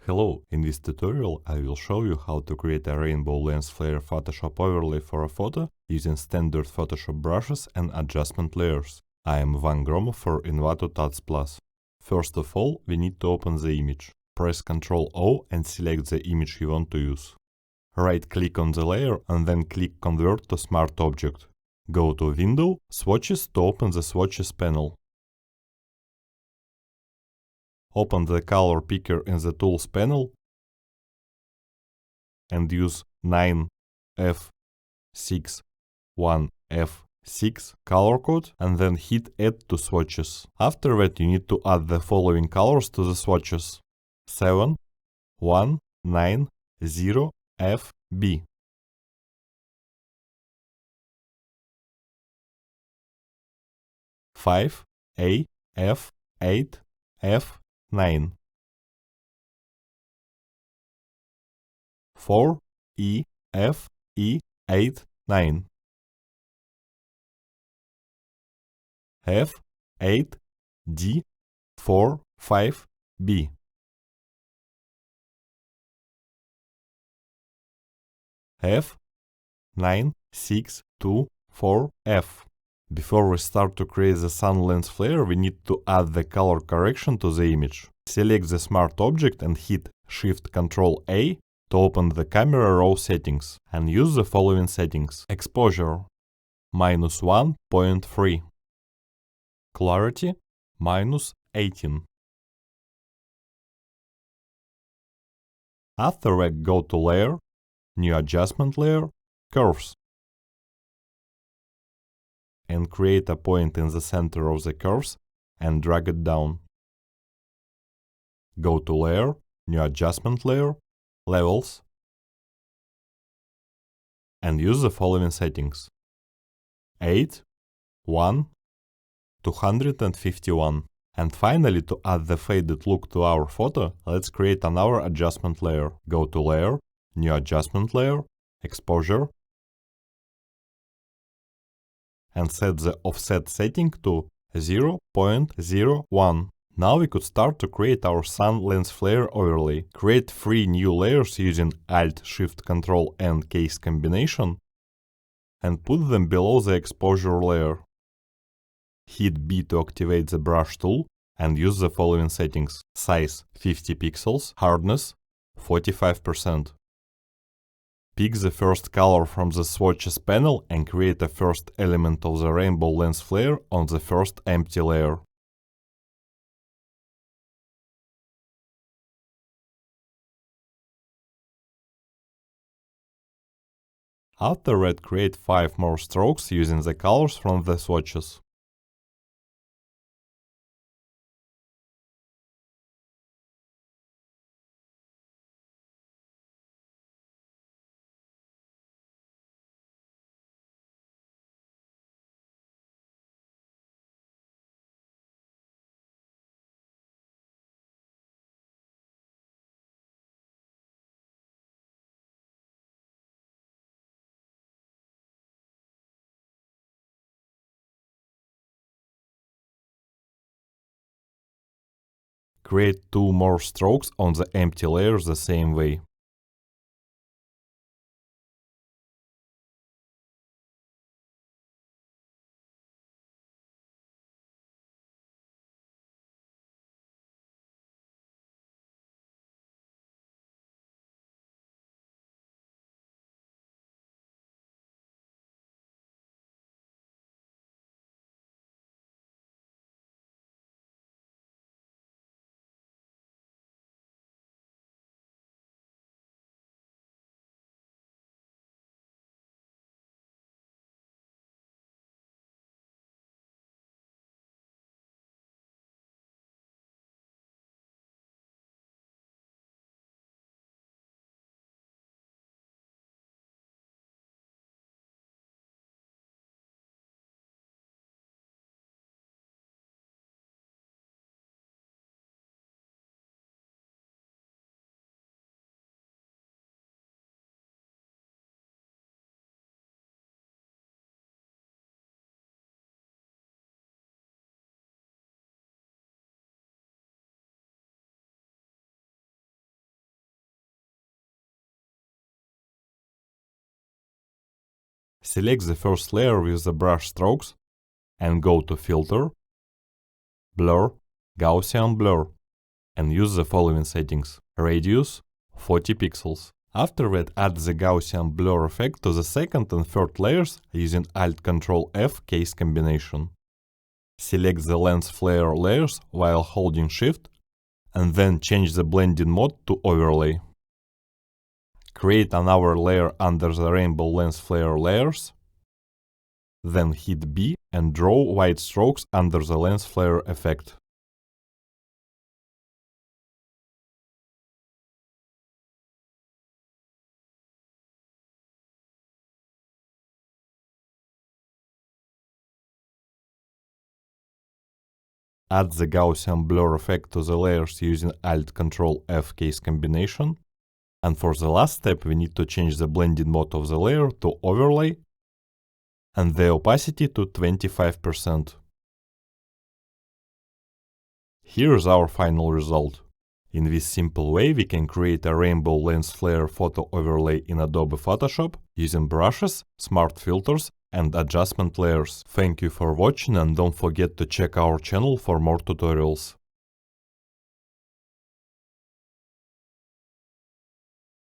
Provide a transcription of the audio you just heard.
Hello, in this tutorial I will show you how to create a rainbow lens flare Photoshop overlay for a photo using standard Photoshop brushes and adjustment layers. I am Van Gromov for Envato Tuts Plus. First of all, we need to open the image. Press Ctrl O and select the image you want to use. Right-click on the layer and then click Convert to Smart Object. Go to Window, Swatches to open the Swatches panel. Open the color picker in the Tools panel and use 9F61F6 color code and then hit Add to Swatches. After that you need to add the following colors to the swatches: 7190FB, 5AF8F9, 4EFE89, F8D45B, F962F. Before we start to create the sun lens flare, we need to add the color correction to the image. Select the smart object and hit Shift-Ctrl A to open the camera raw settings and use the following settings: exposure -1.3, clarity -18. After that, go to Layer, New Adjustment Layer, Curves, and create a point in the center of the curves and drag it down. Go to Layer, New Adjustment Layer, Levels, and use the following settings: 8, 1, 251. And finally, to add the faded look to our photo, let's create another adjustment layer. Go to Layer, New Adjustment Layer, Exposure, and set the offset setting to 0.01. Now we could start to create our sun lens flare overlay. Create 3 new layers using Alt-Shift-Ctrl and case combination and put them below the exposure layer. Hit B to activate the brush tool and use the following settings: size 50 pixels, hardness 45%. Pick the first color from the swatches panel and create a first element of the rainbow lens flare on the first empty layer. After that, create 5 more strokes using the colors from the swatches. Create 2 more strokes on the empty layers the same way. Select the first layer with the brush strokes and go to Filter, Blur, Gaussian Blur, and use the following settings. Radius 40 pixels. After that, add the Gaussian blur effect to the second and third layers using Alt-Ctrl-F case combination. Select the lens flare layers while holding Shift, and then change the blending mode to Overlay. Create another layer under the rainbow lens flare layers. Then hit B and draw white strokes under the lens flare effect. Add the Gaussian blur effect to the layers using Alt-Ctrl-F case combination. And for the last step, we need to change the blending mode of the layer to Overlay and the opacity to 25%. Here's our final result. In this simple way, we can create a rainbow lens flare photo overlay in Adobe Photoshop using brushes, smart filters, and adjustment layers. Thank you for watching, and don't forget to check our channel for more tutorials.